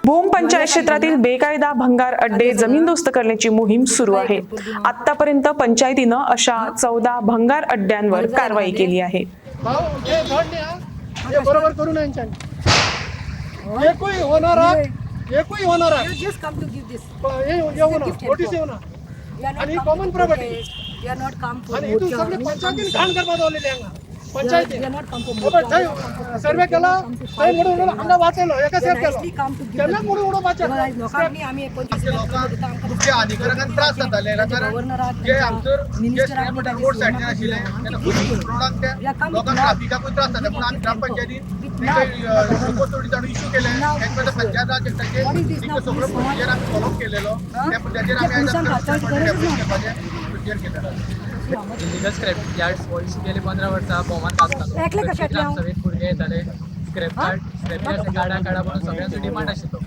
भूम पंचायत क्षेत्रातील बेकायदा भंगार अड्डे जमीनदोस्त करण्याची मोहीम सुरू आहे। आतापर्यंत पंचायतीनं अशा 14 भंगार अड्ड्यांवर कारवाई केली आहे। बरोबर करू नये एकही होणार just come to give this. Notice येऊ ना We are not आणि come common to property protest. We are not come for आणि इथून सगळे पंचायतीने घाण करतात आलेले आहे पंचायती We are not come for vote. सर्वे केला काही म्हणून अंडा वाचलो एका We सेफ nicely केला come to give त्यांना them. म्हणून उडो वाचा तेव्हा लोकांनी आम्ही 25 लाख रुपये आमकां जे अधिकाऱ्यांना त्रास जाताले कारण जे आमचो जे किलोमीटर रोड साइडीन आशिल्ले तेन्ना रोडाक ते लोकांक ट्राफिकाकूय त्रास जाता पूण आमी ग्रामपंचायतीन कोचोडी जाणून इश्यू केले एकदा पंचायत राज एक्टाचे सगळो प्रोसिजर आमी फॉलो केलेलो त्या प्रोसिजर आमी प्रोसिजर केलेलो इलिगल स्क्रॅप यार्ड्स हो इश्यू केले 15 वर्सां भोवमान काडटालो सगळे भुरगे येताले स्क्रॅप यार्ड गाडा काडा म्हणून सगळ्यांचो डिमांड आशिल्लो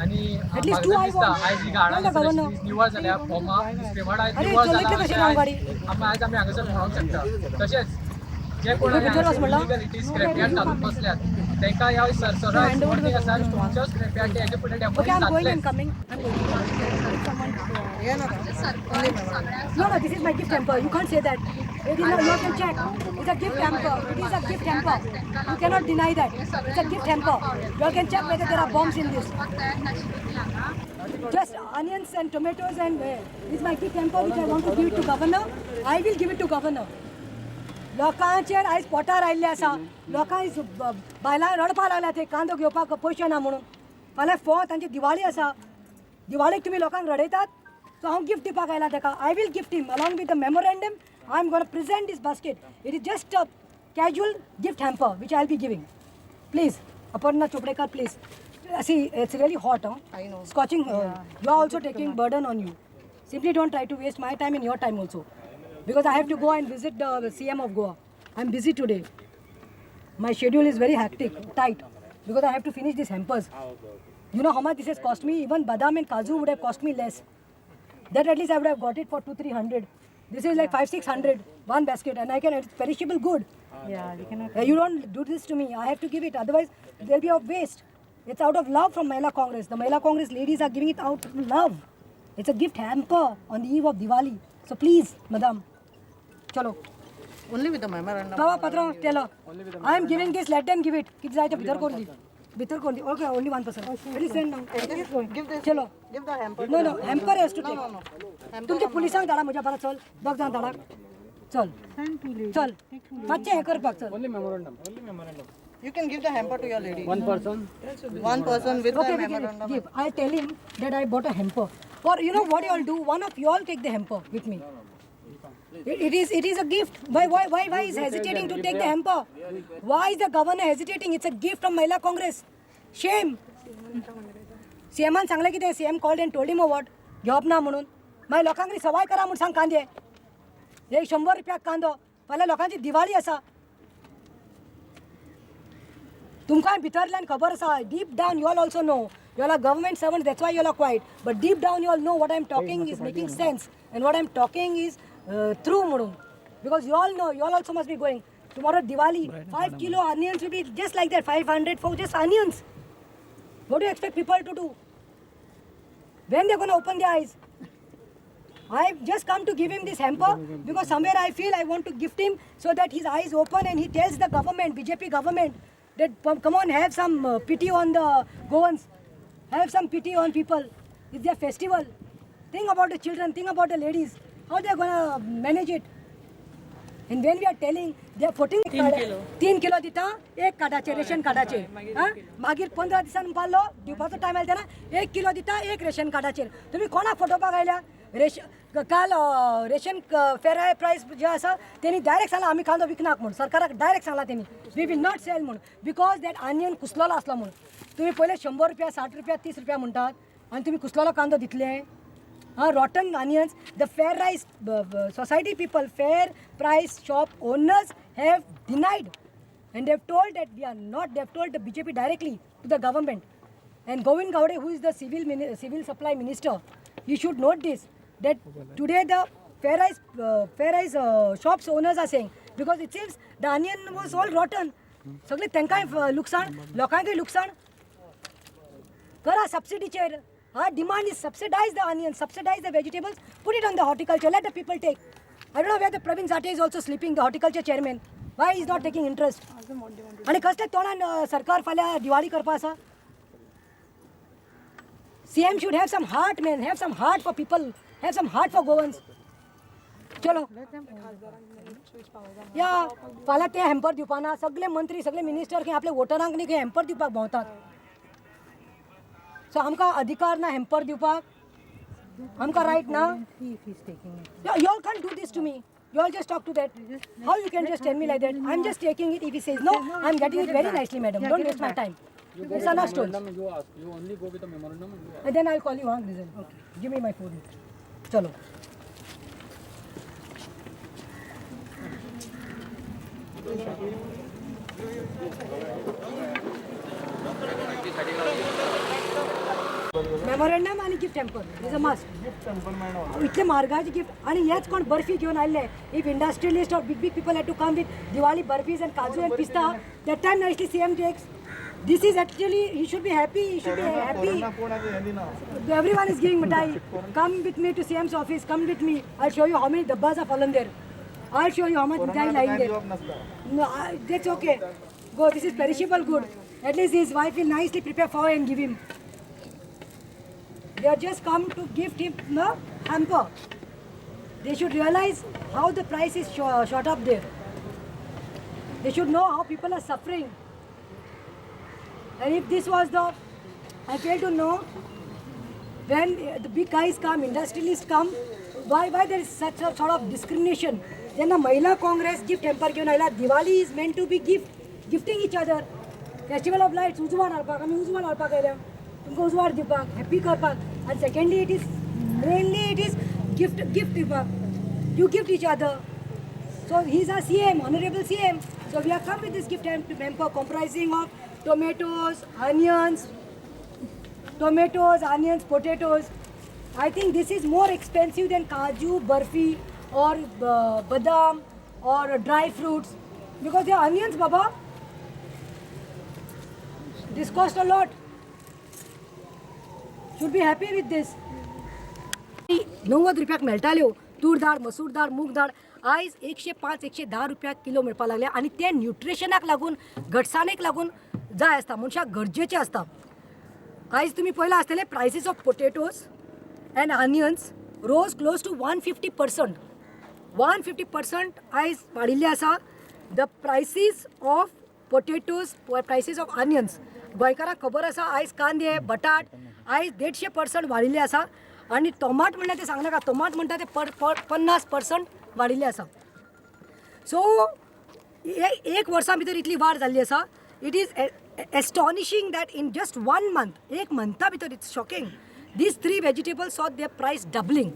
आणि म्हाका दिसता आयज ही गाडा निवळ जाल्या भोमा स्क्रॅप यार्ड आयज निवळ जाला आयज आमी हांगासर म्हणूंक शकता तशेंच जे कोण illegal it is scrap yard घालून बसल्यात तांकां ह्या सरसरास वॉर्निंग आसा तुमच्या स्क्रॅप यार्ड हेजे फुडें demolish No, this is my gift hamper. You can't say that. It is not, you can check. It's a gift hamper. It is a gift hamper. You cannot deny that. It's a gift hamper. You can check whether there are bombs in this. Just onions and tomatoes and it's my gift hamper which I want to give it to governor. I will give it to governor. लोकांचेर आयज पोटार आयिल्ले आसा लोकांक बायलां रडपा लागल्या ते कांदो घेवपाक पयशे ना म्हणून फाल्यां तांची दिवाळी आसा दिवाळीक तुमी लोकांक रडयतात सो हांव गिफ्ट दिवपाक आयला ताका I will gift him along with the memorandum I am gonna present this basket it is just a casual gift hamper which I will be giving please Aparna Chopdekar please see it's really hot scorching you are also taking burden on you simply don't try to waste my time and your time also because I have to go and visit the CM of Goa. I'm busy today. My schedule is very hectic, tight because I have to finish these hampers. You know how much this has cost me? Even badam and kaju would have cost me less. That at least I would have got it for 200-300. This is like 500-600 one basket and I can, it's perishable good. Yeah, we cannot. You don't do this to me. I have to give it, otherwise there'll be a waste. It's out of love from Mahila Congress. The Mahila Congress ladies are giving it out of love. It's a gift hamper on the eve of Diwali. So please, madam, chalo. Only with the memorandum. Baba Patra, tell her. I am giving this. Let them give it. Kids are bithar kon di. Bithar kon di. Okay, only 1%. Please send now. Give this. Chalo. Give the hamper. No, hamper has to take. No. तुमच्या पोलिसांक धाडा म्हज्या बरा चल दोग जाण धाडा चल चल मातशें हें करपाक चल You can give the hamper to your lady. One person with okay, the memorandum. give. I tell him that I bought a hamper. Or you know what you all do? One of you all take the hamper with me. It is a gift. Why is hesitating to take the hamper? Why is the governor hesitating? It's a gift from Mahila Congress. Shame. CM सांगले कितें CM called and told him what? घेवप ना म्हणून मागीर लोकांक सवाय करा म्हणून सांग कांदे एक 100 रुपयाक कांदो फाल्यां लोकांची दिवाळी आसा तुमकां भितरल्यान खबर आसा deep down you all also know you all are government servant that's why you all are quiet but deep down you all know what I am talking is making sense and what I am talking is through म्हणून because you all know you all also must be going tomorrow Diwali 5 kilo onions will be just like that 500 for just onions what do you expect people to do when they're going to open their eyes I just come to give him this hamper because somewhere I feel I want to gift him so that his eyes open and he tells the government, BJP government, that come on, have some pity on the Goans, have some pity on people. It's their festival. Think about the children, think about the ladies, how they're gonna manage it. And when we are telling, they are putting 3 kilo दिता एक काडाचे ration कार्डाचे मागीर 15 दिसान पालो दिवपाचो time आयला तेन्ना 1 kilo दिता एक रेशन कार्डाचेर तुमी कोणाक फटोवपाक आयल्या काल रेशन फेराय प्रायस जे आसा तेणी डायरेक्ट सांगला आमी कांदो विकनाक म्हूण सरकाराक डायरेक्ट सांगला तेणी वी वील नॉट सेल म्हूण बिकॉज दॅट आनियन कुसलोलो आसलो म्हूण तुमी पयले 100 रुपया 60 रुपया 30 रुपया म्हणटात आनी तुमी कुसलोलो कांदो दितले rotten onions. The fair price society people, fair price shop owners have denied, and they've told that we are not. They've told the BJP directly to the government. And Govind Gowde, who is the civil supply minister, he should note this that today the fair price shops owners are saying because it seems the onion was all rotten. सगळे तांकांय लुकसाण लोकांकय लुकसाण करा सबसिडीचेर. Demand is subsidize the onions, subsidize the vegetables, put it on the horticulture, let the people take. I don't know where the Pravin Zate is also sleeping, the horticulture chairman. Why he is not taking interest? आणि कसले तोंडान सरकार फाल्यां दिवाळी करपा आसा? CM should have some heart, man, have some heart for people, have some heart for Goans. चलो या फाल्यां ते हॅम्पर दिवपाना सगळे मंत्री सगळे मिनिस्टर खंय आपल्या वोटरांक न्ही खंय हॅम्पर दिवपाक भोंवतात. सो आमकां अधिकार ना हॅम्पर दिवपाक, आमकां रायट ना. You all can't do this to me. You all just talk to that. How you can just tell me like that? I'm just taking it. If he says no, I'm getting it very nicely, madam. Don't waste my time. It's understood. You only go with the memorandum and you And then I'll call you on reason. Okay. Give me my phone. Chalo. Memorandum आणि gift hamper is a must. इतले म्हारगाचे gift आणि हेच कोण बर्फी घेऊन आयले. If industrialist or big people had to come with Diwali barfis and kaju and pista that time nicely CM takes. This is actually, he should be happy, he should be happy. Everyone is giving mitai. Come with me to CM's office, come with me. I'll show you how many dabbas have fallen there. I'll show you how much mitai lying there. No, that's okay. Go, this is perishable good. At least his wife will nicely prepare for and give him. They are just come to gift him a hamper. They should realize how the price is shot up there. They should know how people are suffering. And if this was the, I fail to know, when the big guys come, industrialists come, why there is such a sort of discrimination? Then the Mahila Congress gift hamper given ayla. Diwali is meant to be gifting each other. Festival of lights, उजवाड हाडपाक आमी उजवाड हाडपाक आयल्या. तुमकां उजवाड दिवपाक, happy करपाक. And secondly, it is mainly gift दिवपाक. You gift each other. So he is our CM, honorable CM. So we have come with this gift hamper comprising of tomatoes, onions, potatoes. I think this is more expensive than kaju, barfi or badam or dry fruits because they are onions, Baba. This cost a lot. Should be happy with this. 90 रुपयाक मेळटाल्यो तूर दाळ, मसूर दाळ, मूग दाळ आयज 105-110 रुपयाक kilo मेळपाक लागल्या आनी ते न्यूट्रिशनाक लागून घटसाणेक लागून जाय आसता मनशाक गरजेचें आसता. आयज तुमी पळयलां आसतलें prices of potatoes and onions rose close to 150%. 150% आयज वाडिल्ले आसा. The prices of potatoes, prices of onions गोंयकारांक खबर आसा आयज कांदे, बटाट आयज 150% वाडिल्ले आसा आनी टोमाट म्हणटा ते सांगनाका, टोमाट म्हणटा ते 50% वाडिल्ले आसा. सो एक वर्सा भितर इतली वाड जाल्ली आसा. It is astonishing that in just 1 month, एक month भितर, it's shocking. These 3 vegetables saw their price doubling.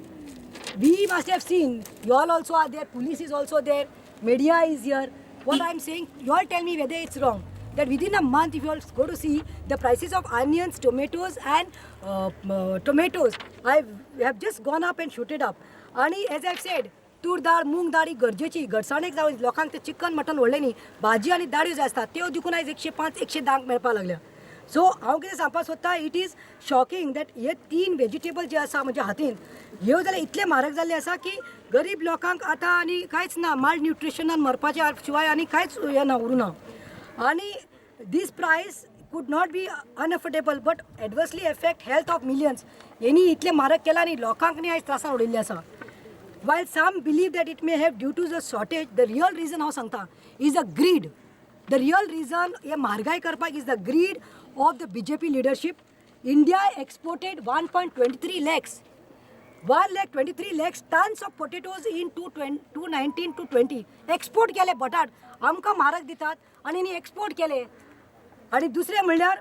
We must have seen, you all also are there, police is also there, media is here. What I'm saying, you all tell me whether it's wrong. That within a month, if you all go to see, the prices of onions, tomatoes and tomatoes have just gone up and shooted up. And as I've said, तूर दाळ, मूग दाळ ही गरजेची. घटसाणेक जावन लोकांक ते chicken mutton व्हडलें न्ही, भाजी आनी दाळ्यो जाय आसता त्यो देखून आयज 105-110 मेळपाक लागल्या. सो हांव कितें सांगपाक सोदतां, इट इज शॉकिंग दॅट हे 3 वेजिटेबल जे आसा म्हज्या हातीन ह्यो जाल्यार इतले म्हारग जाल्ले आसा की गरीब लोकांक आतां आनी कांयच ना, माल न्यूट्रिशनान मरपाच्या शिवाय आनी कांयच हें ना उरूं ना. आनी दीस प्रायस could not be unaffordable but adversely affect health of millions. हेणी इतले म्हारग केला न्ही, लोकांक न्ही आयज त्रासान उडयल्ले आसा. While some believe that it may have due to the shortage, the real reason हांव सांगता is the greed. The real reason हे म्हारगाय करपाक is the greed of the BJP leadership. India exported 1.23 lakhs. 1,23 lakhs tons of potatoes in 2019 to 20. Export केले बटाट, आमकां म्हारग दितात आनी नी एक्सपोर्ट केले. आनी दुसरें म्हणल्यार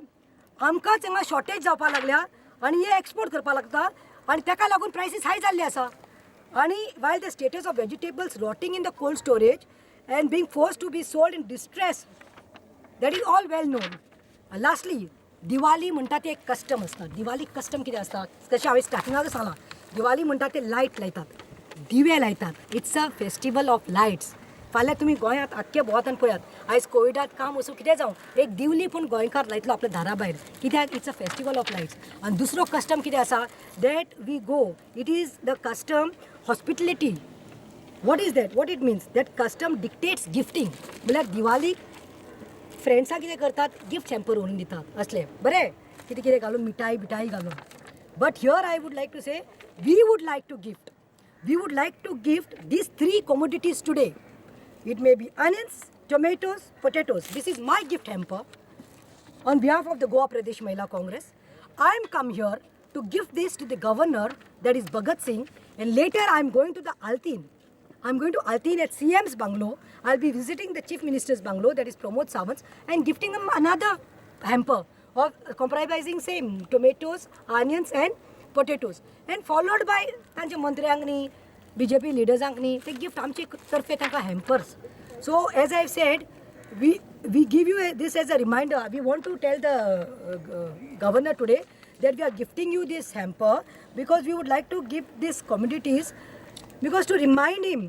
आमकांच हांगा शॉर्टेज जावपाक लागल्या आनी हे एक्सपोर्ट करपाक लागता आनी ताका लागून प्रायसीस हाय जाल्ले आसा. And while the status of vegetables rotting in the cold storage and being forced to be sold in distress, that is all well known. And lastly, Diwali म्हणटा ते एक कस्टम आसता. दिवाळी कस्टम कितें आसता, तशें हांवें स्टार्टिंगाक सांगलां, दिवाळी म्हणटा ते लायट लायतात, दिवे लायतात. It's a festival of lights. फाल्यां तुमी गोंयांत आख्खे भोंवतात पळयात आयज कोविडांत काम वचून कितें जावं एक दिवली पूण गोंयकार लायतलो आपल्या दारा भायर कित्याक it's a festival of lights आनी दुसरो कस्टम कितें आसा that we go it is the custom hospitality what is that what it means that custom dictates gifting म्हळ्यार दिवालीक फ्रेंड्सां कितें करतात गिफ्ट हॅम्पर व्हरून दितात असले बरें कितें कितें घालून मिठाई बिठाई घालून but here I would like to say we would like to gift these 3 commodities today. It may be onions, tomatoes, potatoes. This is my gift hamper on behalf of the Goa Pradesh Mahila Congress. I am come here to give this to the governor, that is Bhagat Singh, and later I am going to the Altin. I am going to Altin at CM's bungalow. I will be visiting the Chief Minister's bungalow, that is Pramod Sawant, and gifting him another hamper of comprising same tomatoes, onions and potatoes, and followed by तांचे मंत्र्यांनी BJP leadersंनी ते gift आमचे तर्फे तांकां hampers. So as I have said, we give you this as a reminder. We want to tell the governor today that we are gifting you this hamper because we would like to give these commodities because to remind him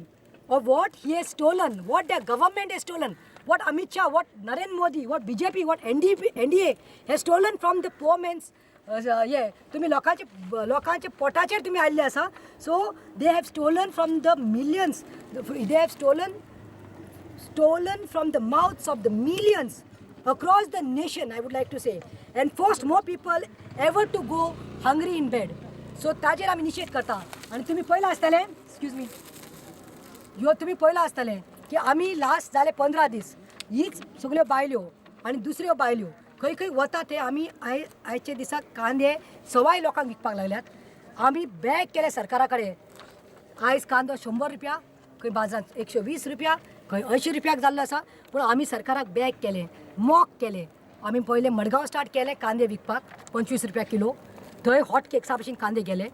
of what he has stolen, what the government has stolen, what Amit Shah, what Narendra Modi, what BJP, what NDA has stolen from the poor man's तुम्ही लोकांचे पोटाचेर तुम्ही आयल्ले आसा so they have stolen from the millions they have stolen from the mouths of the millions across the nation I would like to say and forced more people ever to go hungry in bed. So ताजेर आमी निशेध करता आनी तुमी पयलां आसतलें excuse me ह्यो तुमी पयलां आसतलें की आमी लास्ट जाले 15 दीस हीच सगल्यो बायल्यो आनी दुसऱ्यो बायल्यो खंय खंय वता ते आमी आयचे दिसाक कांदे सवाय लोकांक विकपाक लागल्यात आमी बॅग केले सरकारा कडेन आयज कांदो 100 रुपया खंय बाजारांत 120 रुपया खंय 80 रुपयाक जाल्लो आसा पूण आमी सरकाराक बॅग केले मॉक केले आमी पयले मडगांव स्टार्ट केले कांदे विकपाक 25 रुपया किलो थंय हॉट केक्सा भशेन कांदे गेले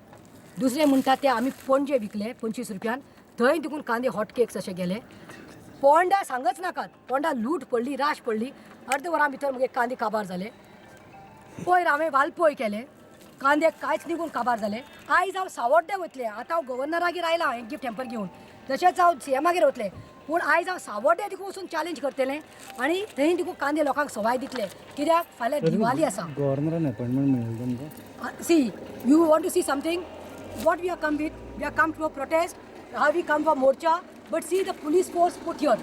दुसरे म्हणटा ते आमी पणजे विकले 25 रुपयान थंय देखून कांदे हॉट केक्स अशे गेले पोंडा सांगच नाकात पोंडा लूट पडली राश पडली अर्द वरां भितर मुगे कांदे काबार जाले पयर हांवें वालपोय केले कांदे कांयच निघून काबार जाले आयज हांव सावड्डे वतले आतां हांव गव्हर्नरागेर आयलां हें गिफ्ट हॅम्पर घेवन तशेंच हांव CMागेर वतलें पूण आयज हांव सावड्डे देखून वचून चॅलेंज करतलें आनी थंय देखून कांदे लोकांक सवाय दितले कित्याक फाल्यां दिवाली आसा गव्हर्नरान अपॉइंटमेंट मेळ्ळी तुमकां see you want to see something what we are come with we are come to a protest how we come for morcha but see the police force put here.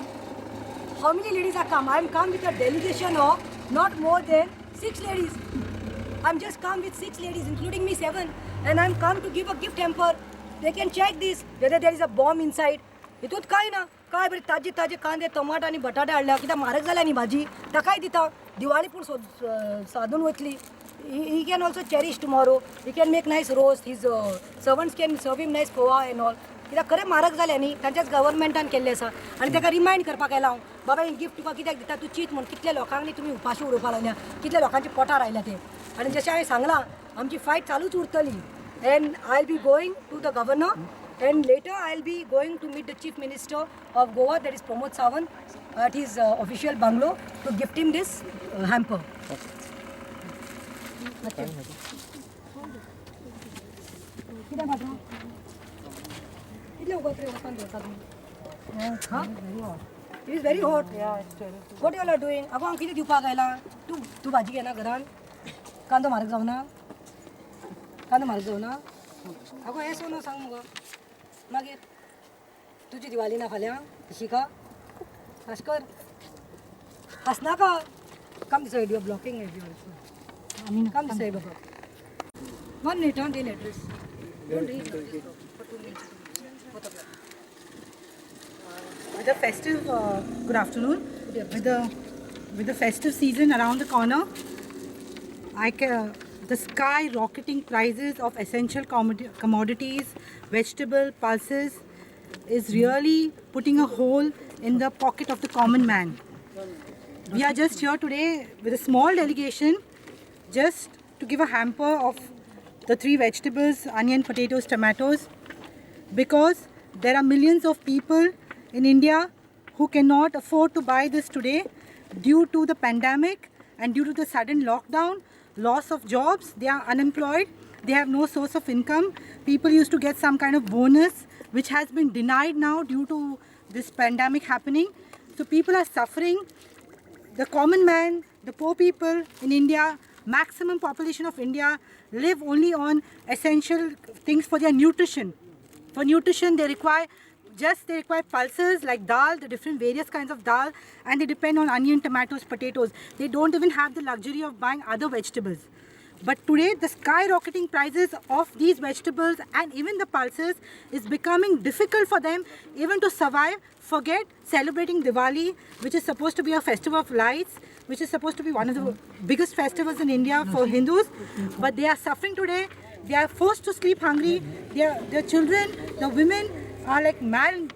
How many ladies are come? I am come with a delegation of not more than 6 ladies. I'm just come with 6 ladies, including me 7, and I'm come to give a gift hamper. They can check this whether there is a bomb inside. हितूत काय ना काय बरे ताजे ताजे कांदे टमाट आनी बटाटे हाडल्या कित्याक म्हारग जाल्या न्ही भाजी ताकाय दिता दिवाळी पूण सादून वतली he can also cherish tomorrow. He can make nice roast. His servants can serve him nice poha and all. कित्याक खरें म्हारग जालें न्ही तांच्याच गव्हर्मेंटान केल्लें आसा आनी ताका रिमायंड करपाक आयला हांव बाबा ही गिफ्ट तुका कित्याक दिता तूं चीत म्हूण कितल्या लोकांक तुमी उपाशी उडोवपाक लागल्या कितल्या लोकांचे पोटार आयल्या ते आनी जशें हांवें सांगलां आमची फायट चालूच उरतली and I will be going to the governor and later I will be going to meet the chief minister of Goa that is Pramod Sawant at his official bungalow to gift him this hamper कितें बाबा कितले उगोत्रे वचून दवरता तुमी हां it is very hot what you are doing आगो हांव कितें दिवपाक आयलां तूं भाजी घेना घरान कांदो म्हारग जावना आगो हें सोनो सांग मुगो मागीर तुजी दिवाली ना फाल्यां शिका हाश कर हासनाका come this side you are blocking it you come this side बाबा 1 minute on the address don't read for 2 minutes With the festive, good afternoon. With the festive season around the corner, the skyrocketing prices of essential commodities, vegetable pulses, is really putting a hole in the pocket of the common man. We are just here today with a small delegation, just to give a hamper of the 3 vegetables, onion, potatoes, tomatoes, because there are millions of people in India who cannot afford to buy this today due to the pandemic and due to the sudden lockdown, loss of jobs. They are unemployed, they have no source of income. People used to get some kind of bonus which has been denied now due to this pandemic happening. So people are suffering. The common man, the poor people in India, maximum population of India live only on essential things for their nutrition. For nutrition, they require pulses like dal, the different various kinds of dal, and they depend on onion, tomatoes, potatoes. They don't even have the luxury of buying other vegetables. But today, the skyrocketing prices of these vegetables and even the pulses is becoming difficult for them even to survive. Forget celebrating Diwali, which is supposed to be a festival of lights, which is supposed to be one of the biggest festivals in India for Hindus. But they are suffering today. They are forced to sleep hungry. Their children, the women are like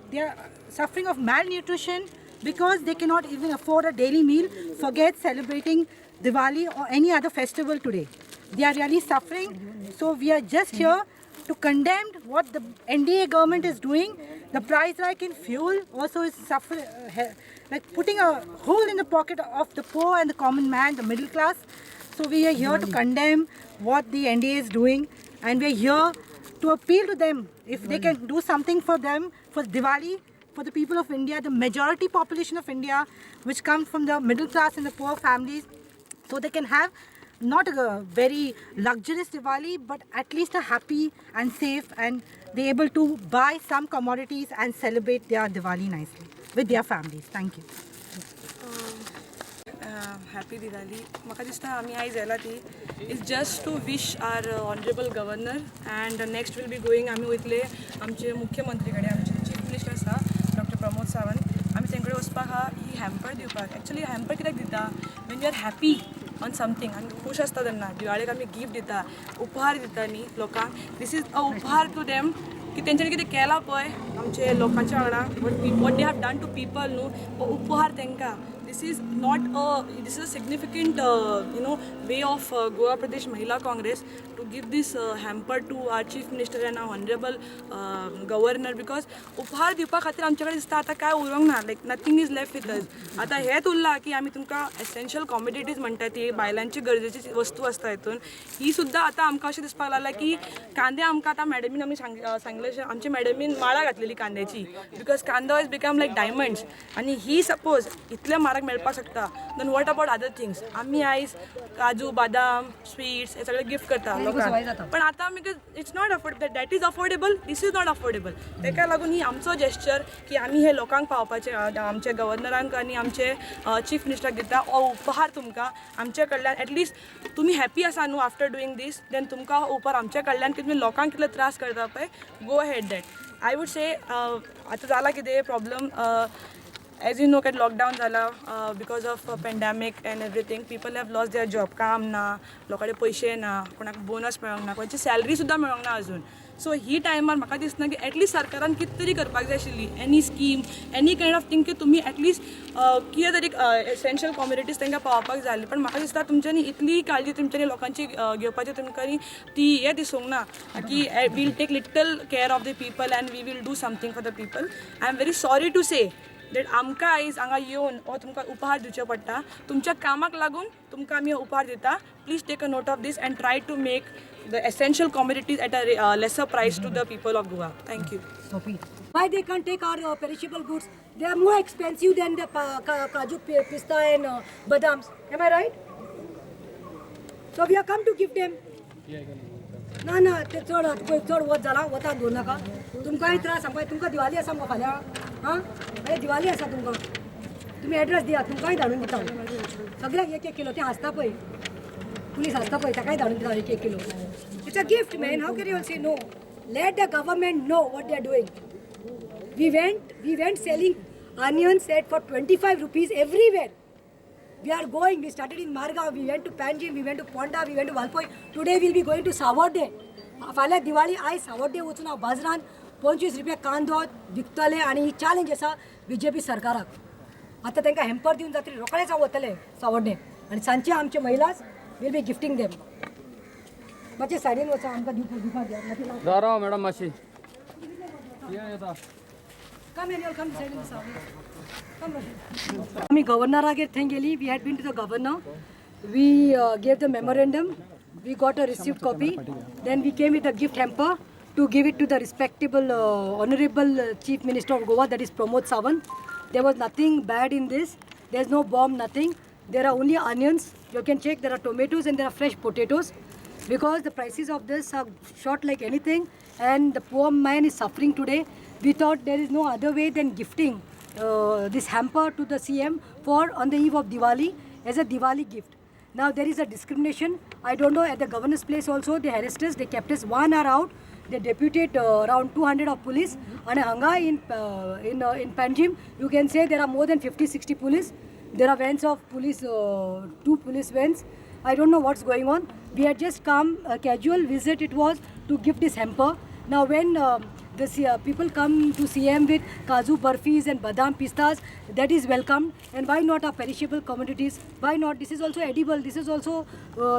they are suffering of malnutrition because they cannot even afford a daily meal. Forget celebrating Diwali or any other festival today. They are really suffering. So we are just here to condemn what the NDA government is doing. The price hike in fuel also is like putting a hole in the pocket of the poor and the common man, the middle class. So we are here to condemn what the NDA is doing, and we are here to appeal to them if they can do something for them for Diwali, for the people of India, the majority population of India, which comes from the middle class and the poor families, so they can have not a very luxurious Diwali, but at least a happy and safe, and they're able to buy some commodities and celebrate their Diwali nicely with their families. Thank you. Happy Diwali. म्हाका दिसता आमी आयज येला ती is just to wish our honourable governor and next will be going आमी वयतले आमचे मुख्यमंत्री कडेन आमचे चीफ मिनिस्टर आसा डॉक्टर प्रमोद सावंत आमी तेंकडे वचपाक आहा ही हॅम्पर दिवपाक. एक्चुअली हॅम्पर कित्याक दिता when you are happy on something आमी खूश आसता तेन्ना दिवाळेक आमी गिफ्ट दिता उपहार दिता न्ही लोकांक. दीस इज अ उपहार टू देम की तेंच्यांनी कितें केलां पळय आमचे लोकांच्या वांगडा what they have done to people न्हू उपहार तेंकां. This is a significant way of Goa Pradesh Mahila Congress to give this hamper to our Chief Minister and our Honorable Governor, because उपहार दिवपा खातीर आमचे कडेन दिसता आतां काय उरोंक ना, like nothing is left with us. आतां हेंच उरलां की आमी तुमकां एसेन्शियल कॉमोडिटीज म्हणटा ती बायलांची गरजेची वस्तू आसता हितून ही सुद्दां आतां आमकां अशें दिसपाक लागलां की कांदे आमकां आतां मॅडमीन आमी सांगलें आमचे मॅडमीन माळा घातलेली कांद्याची, बिकॉज कांदो इज बिकम लायक डायमंड्स आनी ही सपोज इतले म्हारग मेळपाक शकता then what about other things. आमी आयज काजू बदाम स्वीट्स हे सगळे गिफ्ट करता लोकांक, पण आतां because it's not affordable, that is affordable, this is not affordable. तेका लागून ही आमचो जेस्चर की आमी हे लोकांक पावपाचे आमचे गव्हर्नरांक आनी आमचे चीफ मिनिस्टराक दिता हो उपहार तुमकां आमचे कडल्यान. एटलिस्ट तुमी हॅपी आसा न्हू आफ्टर डुईंग दीस, देन तुमकां हो उपहार आमचे कडल्यान की तुमी लोकांक कितले त्रास करता पळय go head that. I would say आतां जाला कितें problem as you know that lockdown झाला because of pandemic and everything, people have lost their job. काम ना, लोकांचे पैसे ना, कोणाक बोनस मेळोंक ना, कोणाची सॅलरी सुद्दां मेळोंक ना अजून. सो ही टायमार म्हाका दिसना की एटलीस्ट सरकारान कितें तरी करपाक जाय आशिल्ली, any scheme, any kind of thing की तुमी एटलीस्ट कितें तरी एसेन्शियल कॉमोडिटीज तांकां पावपाक जाय आसली. पण म्हाका दिसता तुमच्यांनी इतली काळजी तुमच्यांनी लोकांची घेवपाची तुमकां ती हें दिसूंक ना की will take little care of the people and we will do something for the people. I am very sorry to say that आमकां आयज हांगा येवन हो तुमकां उपहार दिवचे पडटा. तुमच्या कामाक लागून तुमकां आमी उपहार दिता. Please take a note of this and try to make the essential commodities at a lesser price to the people of Goa. Thank you. Why they can't take our perishable goods? They are more expensive than the kaju, pista and badams. Am I right? So we have come to give them. ना ते चड वत जाला, वता दवरूं नाका. तुमकांय त्रास आमकां तुमकां दिवाली आसा मगो फाल्यां, हां अरे दिवाली आसा तुमकां. तुमी एड्रेस दियात, तुमकांय धाडून दिता. सगळ्याक 1-1 किलो ते हांसता पळय, पुलीस हांसता पळय, ताकाय धाडून दिता 1-1 kilo. It's a gift man. How can you से no? Let the government know what they are doing. We went selling onions set for 25 rupees everywhere. We are going. We started in Margaon. We went to Panjim. We went to Ponda. We went to Valpoi. Today we'll be going to Savarde. फाल्यां दिवाळी आयज सावड्डे वचून हांव बाजारान 25 रुपया कांदो विकतले आनी ही challenge आसा BJP सरकाराक. आतां तांकां हॅम्पर दिवन जातरी रोखडेच हांव वतले सावड्डे आनी सांजचे आमचे महिलाज वील बी गिफ्टींग देम. मातशें सायडीन वचा आमकां दिवपाक दियात. राव मॅडम मातशी कम एन्युअल कम सायडीन वचा. कम आमी गव्हर्नरागेर थंय गेली. We had been to the governor. We gave the memorandum. We got a received copy. Then we came with a gift hamper to give it to the respectable, honorable Chief Minister of Goa, that is Pramod Sawant. There was nothing bad in this. There's no bomb, nothing. There are only onions. You can check, there are tomatoes and there are fresh potatoes. Because the prices of this are short like anything and the poor man is suffering today, we thought there is no other way than gifting this hamper to the CM for on the eve of Diwali as a Diwali gift. Now there is a discrimination. I don't know, at the governor's place also they harassed us, they kept us 1 hour out. They deputed around 200 of police and hanga in Panjim. You can say there are more than 50-60 police. There are vans of police, 2 police vans. I don't know what's going on. We had just come, a casual visit it was, to give this hamper. Now when people come to CM with kaju barfis and badam pistas, that is welcomed. And why not our perishable commodities? Why not? This is also edible. This is also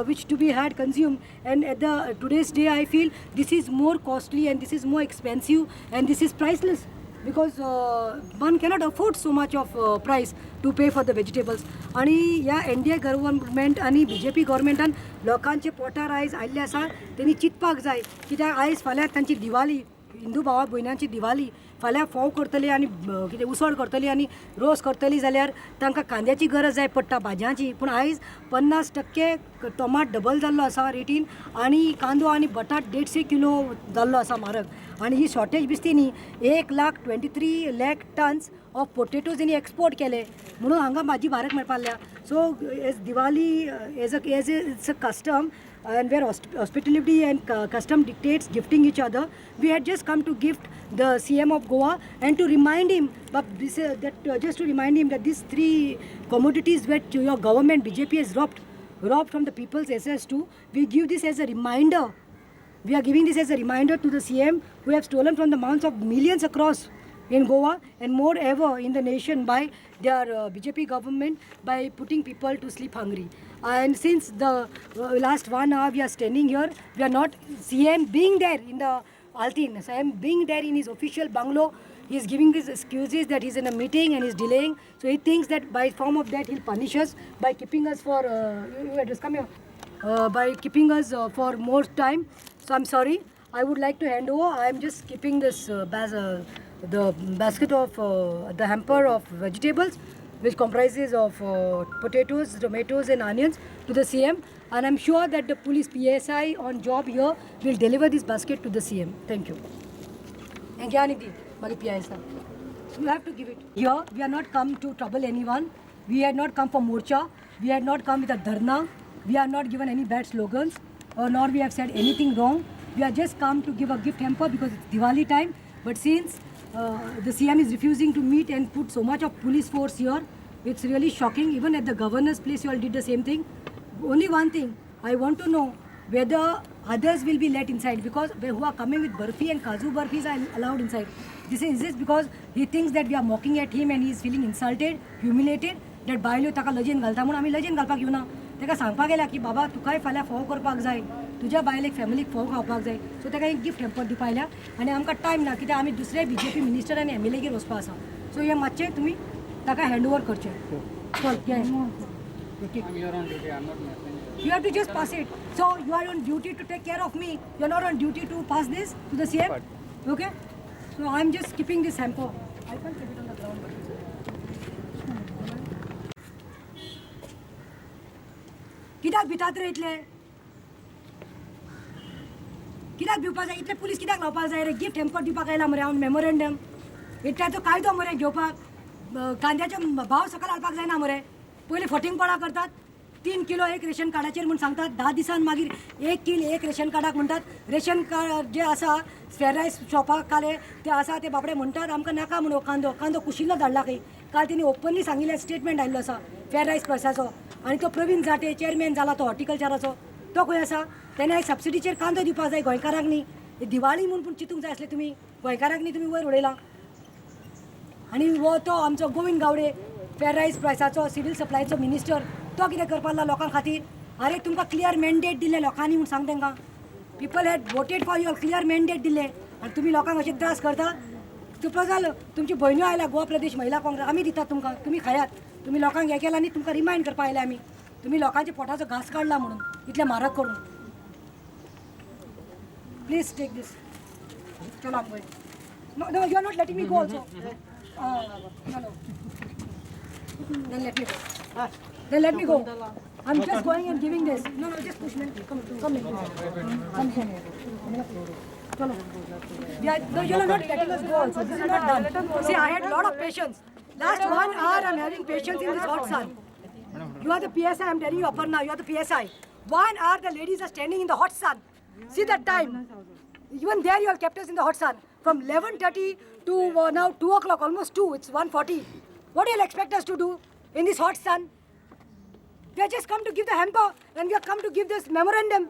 which to be had, consumed. And at the today's day, I feel this is more costly and this is more expensive and this is priceless. Because one cannot afford so much of price to pay for the vegetables. आणि ह्या NDA government आणि BJP गव्हर्मेंटान लोकांचे पोटार आयज आयिल्ले आसा तेणी चिंतपाक जाय कित्याक आयज फाल्यां तांची दिवाळी हिंदू भावा भयणांची दिवाळी फाल्यां फोव करतली आनी कितें उसळ करतली आनी रोस करतली जाल्यार तांकां कांद्याची गरज जाय पडटा भाजयांची पूण आयज 50% टोमाट डबल जाल्लो आसा रेटीन आनी कांदो आनी बटाट 150 किलो जाल्लो आसा म्हारग आनी ही शॉर्टेज दिसती न्ही 1,23,00,000 टन्स ऑफ पोटेटोज हेणी एक्सपोर्ट केले म्हणून हांगा म्हाजी भारत मेळपा लागल्या so as Diwali as it's a custom and where hospitality and custom dictates gifting each other, we had just come to gift the CM of Goa and to remind him, but just to remind him that these 3 commodities that your government BJP has robbed from the people's SS2, we give this as a reminder. We are giving this as a reminder to the CM who have stolen from the mouths of millions across in Goa and more ever in the nation by their BJP government by putting people to sleep hungry. And since the last 1 hour we are standing here, we are not CM being there in the Altin, CM being there in his official bungalow, he is giving his excuses that he's in a meeting and he's delaying. So he thinks that by form of that he'll punish us by keeping us for, come here, by keeping us for more time. So I'm sorry, I would like to hand over. I'm just keeping this the basket of the hamper of vegetables which comprises of potatoes, tomatoes and onions to the CM, and I'm sure that the police PSI on job here will deliver this basket to the CM. Thank you. And PSI. You have to give it. Here we are not come to trouble anyone. We had not come for morcha. We had not come with a dharna. We are not given any bad slogans nor we have said anything wrong. We are just come to give a gift hamper because it's Diwali time. But since the CM is refusing to meet and put so much of police force here, it's really shocking. Even at the governor's place, you all did the same thing. Only one thing, I want to know whether others will be let inside because who are coming with barfi and kaju barfis are allowed inside. Is this because he thinks that we are mocking at him and he is feeling insulted, humiliated, that बायलो ताका लजेन घालता म्हणून आमी लजेन घालपाक येवना ताका सांगपाक गेल्या की बाबा तुकाय फाल्यां फोव करपाक जाय तुज्या बायलेक फॅमिलीक फोव खावपाक जाय सो ताका एक गिफ्ट हॅम्पर दिवपा आयल्या आनी आमकां टायम ना कित्याक आमी दुसरे BJP मिनिस्टर आनी MLAगेर वचपा आसा सो हें मातशें तुमी ताका हँड ओवर करचें चल You have to just pass it. So you are on duty to take care of me. You are not on duty to pass this to the CM. Okay? So I am just keeping this hamper. I can't keep it on the ground. कित्याक भितात रे इतले कित्याक भिवपाक जाय इतले police कित्याक लावपाक जाय रे गिफ्ट हॅम्पर दिवपाक आयला मरे हांव मेमोरेंडम इतल्याचो कायदो मरे घेवपाक कांद्याचे भाव सकयल हाडपाक जायना मरे पयलीं फटिंगपणां करतात 3 किलो एक रेशन कार्डाचेर म्हूण सांगतात 10 दिसान मागीर 1 किल एक रेशन कार्डाक म्हणटात रेशन कार्ड जे आसा फेर रायस शॉपाक काले ते आसा ते बाबडे म्हणटात आमकां नाका म्हणून कांदो कुशिल्लो धाडला खंय काल तेणी ओपनली सांगिल्लें स्टेटमेंट आयिल्लो आसा फेर रायस प्रायसाचो आनी तो प्रवीण जाटे चेअरमॅन जाला तो हॉर्टिकल्चराचो तो खंय आसा तेणे सबसिडीचेर कांदो दिवपाक जाय गोंयकारांक न्ही दिवाळी म्हूण पूण चिंतूंक जाय आसलें तुमी गोंयकारांक न्ही तुमी वयर उडयला आनी हो तो आमचो गोविंद गावडे फेर रायस प्रायसाचो सिवील सप्लायचो मिनिस्टर तो कितें करपाक लागला लोकां खातीर अरे तुमकां क्लियर मॅन्डेट दिल्लें लोकांनी म्हूण सांग तांकां people had voted for your clear mandate दिल्लें आनी तुमी लोकांक अशें त्रास करता चुप जालो तुमची भयण्यो आयल्या गोवा प्रदेश महिला काँग्रेस आमी दितात तुमकां तुमी खायात तुमी लोकांक हें केलां आनी तुमकां रिमायंड करपाक आयल्या आमी तुमी लोकांच्या पोटाचो घास काडला म्हणून इतलें म्हारग करून please take this Chalo, I'm going. No, you are not letting me go also. No. Then let me go. Then let me go. I'm just going and giving this. No, just push me. Come here. Come here. Chalo. No, you are not letting us go also. This is not done. See, I had a lot of patience. Last 1 hour I'm having patience in this hot sun. You are the PSI, I'm telling you, Aparna, you are the PSI. 1 hour the ladies are standing in the hot sun. See that time. Even there you have kept us in the hot sun. From 11:30 to now 2 o'clock, almost 2, it's 1:40. What do you expect us to do in this hot sun? We have just come to give the hamper and we have come to give this memorandum.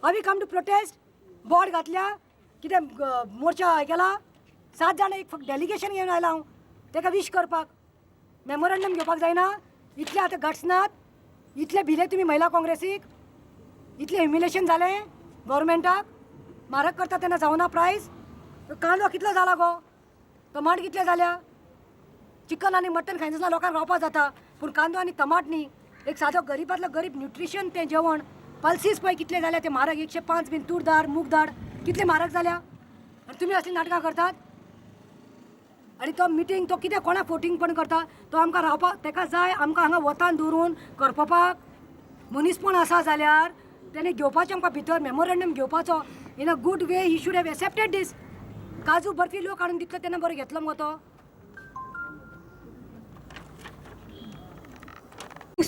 Have we come to protest? Board घातल्या, कितें मोर्चा केला, 7 जाण एक delegation घेवन आयला हांव, तेका wish करपाक. मेमोरंडम घेवपाक जायना, इतले आतां गट्स नात, इतले भिले तुमी महिला काँग्रेसीक, इतले ह्युमिलेशन जालें गव्हर्मेंटाक, म्हारग करता तेन्ना जावना प्रायस. कांदो कितलो जाला गो, टमाट कितले जाल्या, चिकन आनी मटन खायना लोकांक रावपा जाता, पूण कांदो आनी टमाट न्ही. एक सादो गरीबांतलो गरीब न्यूट्रिशन तें जेवण, पल्सीस पळय कितले जाल्या ते म्हारग, 105 बीन तूर दाळ मूग दाळ कितले म्हारग जाल्या. आनी तुमी असली नाटकां करतात. आनी तो मिटींग तो कितें कोणाक फोटींग पण करता, तो आमकां रावपाक तेका जाय, आमकां हांगा वतान दवरून करपाक मनीसपण आसा जाल्यार तेणे घेवपाचें आमकां भितर मेमोरंडम घेवपाचो. In a good way he should have accepted this. Kaju barfi लोक हाडून दितलो तेन्ना बरो घेतलो मगो तो.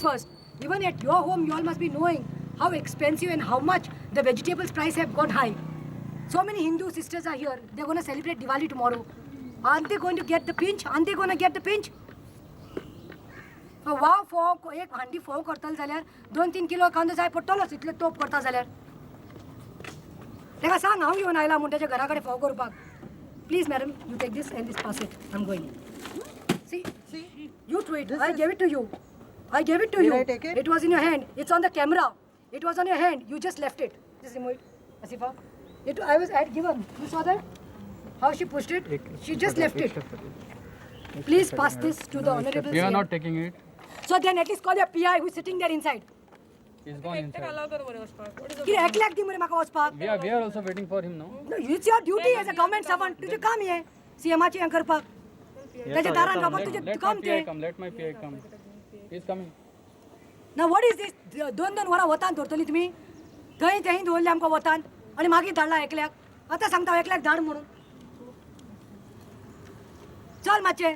First, even at your home, you all must be knowing how expensive and how much the vegetables price have gone high. So many Hindu sisters are here. They're going to celebrate Diwali tomorrow. Aren't they going to get the pinch? Aren't they going to get the pinch? वाव फोव एक हांडी फोव करतले जाल्यार 2-3 kilo कांदो जाय पडटलोच, इतले तोप करता जाल्यार. तेका सांग हांव घेवन आयला म्हूण तेच्या घरा कडेन फोव करपाक. Please madam, you take this and this pass it. I am going. See, you threw it. I gave it to you. I gave it to you. Did I take it? It was in your hand. It's on the camera. It was on your hand. You just left it. Just remove it, Asifa. I had given. You saw that? How she pushed it? She just left it. Please pass this to the honorable. We are CM. not taking it. So then at least call your PI who is sitting there inside. He's gone inside. कितें एकल्याक दी मरे म्हाका वचपाक. We are also waiting for him now. No, it's your duty as a government servant. तुजें काम हें CMाचें हें करपाक. तेच्या दारान रावपाक तुजें Let काम my PI तें. come. Let my PI come. He's coming. Now what is this? 2-2 वरां वतान दवरतली तुमी. थंय दवरले आमकां वतान आनी मागीर धाडला एकल्याक. आतां सांगता हांव एकल्याक धाड म्हणून. चल मातशें.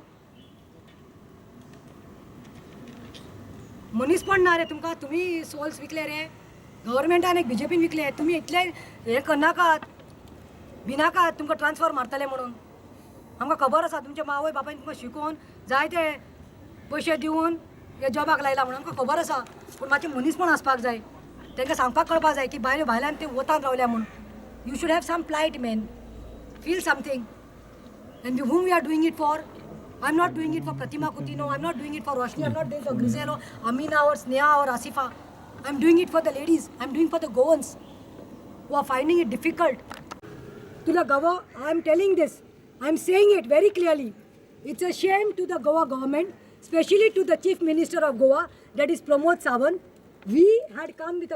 मनीसपण ना रे तुमकां. तुमी सोल्स विकले रे. गव्हर्मेंटान एक BJPन विकले. तुमी इतले हें करनाकात, भिनाकात तुमकां ट्रान्सफर मारतले म्हणून. आमकां खबर आसा तुमच्या मावय बापायन तुमकां शिकोवन जाय ते पयशे दिवन हे जॉबाक लायला म्हणून आमकां खबर आसा. पूण मातशें मनीसपण आसपाक जाय. तांकां सांगपाक कळपाक जाय की भायल्यान ते वतान रावल्या म्हणून. You should have some plight man. Feel something. And whom we are doing it for? I'm not doing it for Pratima Coutinho. I'm not doing it for Roshni. I'm not doing it for Grisel or Amina or Sneha or Asifa. I'm doing it for the ladies. I'm doing for the Goans who are finding it difficult. To the Goa, I'm telling this. I'm saying it very clearly. It's a shame to the Goa government, especially to the Chief Minister of Goa, that is Pramod Sawant. We had come in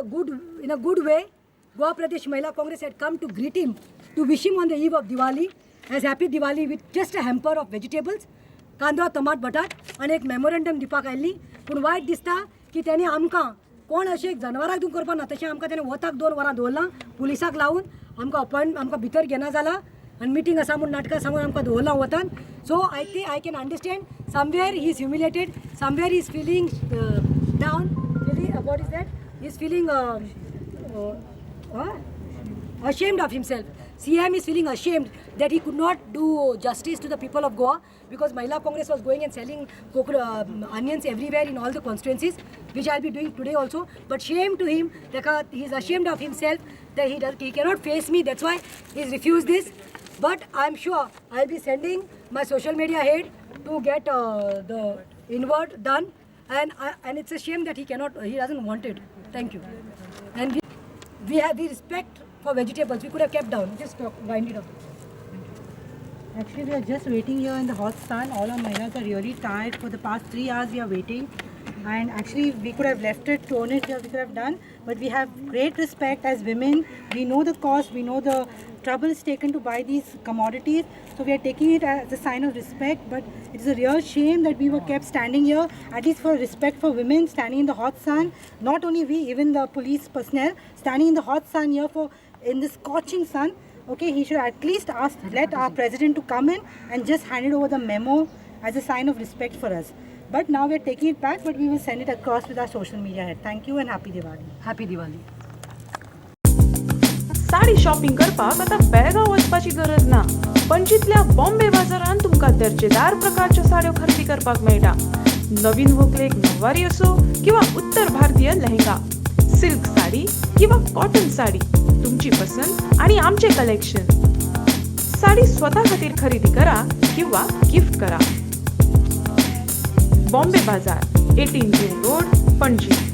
a good way. Goa Pradesh Mahila Congress had come to greet him, to wish him on the eve of Diwali as happy Diwali with just a hamper of vegetables, कांदो टमाट बटाट आनी एक memorandum दिवपाक आयिल्ली. पूण वायट दिसता की तेणी आमकां कोण अशें जनावरांक दिवन करपा ना, तशें आमकां तेणें वताक 2 वरां दवरलां पुलिसाक लावन. आमकां भितर घेना जाला आनी मिटींग आसा म्हूण नाटकां सांगून आमकां दवरलां वतान. So I think I can understand somewhere he is humiliated, somewhere he is feeling down. What is that? He is feeling ashamed of himself. CM is feeling ashamed that he could not do justice to the people of Goa because Mahila Congress was going and selling onions everywhere in all the constituencies, which I'll be doing today also. But shame to him, he is ashamed of himself that he cannot face me. That's why he's refused this. But I'm sure I'll be sending my social media head to get the invert done. And it's a shame that he doesn't want it. Thank you. And we respect for vegetables. We could have kept down. Just wind it up. Actually, we are just waiting here in the hot sun. All our Mahilas are really tired. For the past 3 hours, we are waiting. And actually, we could have left it, thrown it, we could have done. But we have great respect as women. We know the cost, we know the trouble is taken to buy these commodities. So we are taking it as a sign of respect. But it is a real shame that we were kept standing here, at least for respect for women, standing in the hot sun. Not only we, even the police personnel, standing in the hot sun here in the scorching sun. Okay, he should at least let our president to come in and just hand it over the memo as a sign of respect for us. But now we are taking it back, but we will send it across with our social media head. Thank you and happy Diwali. Happy Diwali. Sari shopping करपाक आता बेळगांव वचपाची गरज ना. पणजीतल्या बॉम्बे बाजारात तुमका दर्जेदार प्रकारच्या साड्यो खरेदी करपाक मेळटा. नवीन व्हंकलेक नववारी असो किंवा उत्तर भारतीय लेहंगा, सिल्क साडी किंवा कॉटन साडी, तुमची पसंत आणि आमचे कलेक्शन. साडी स्वतः खातीर खरेदी करा किंवा गिफ्ट करा. बॉम्बे बाजार, 18 रोड, पणजी.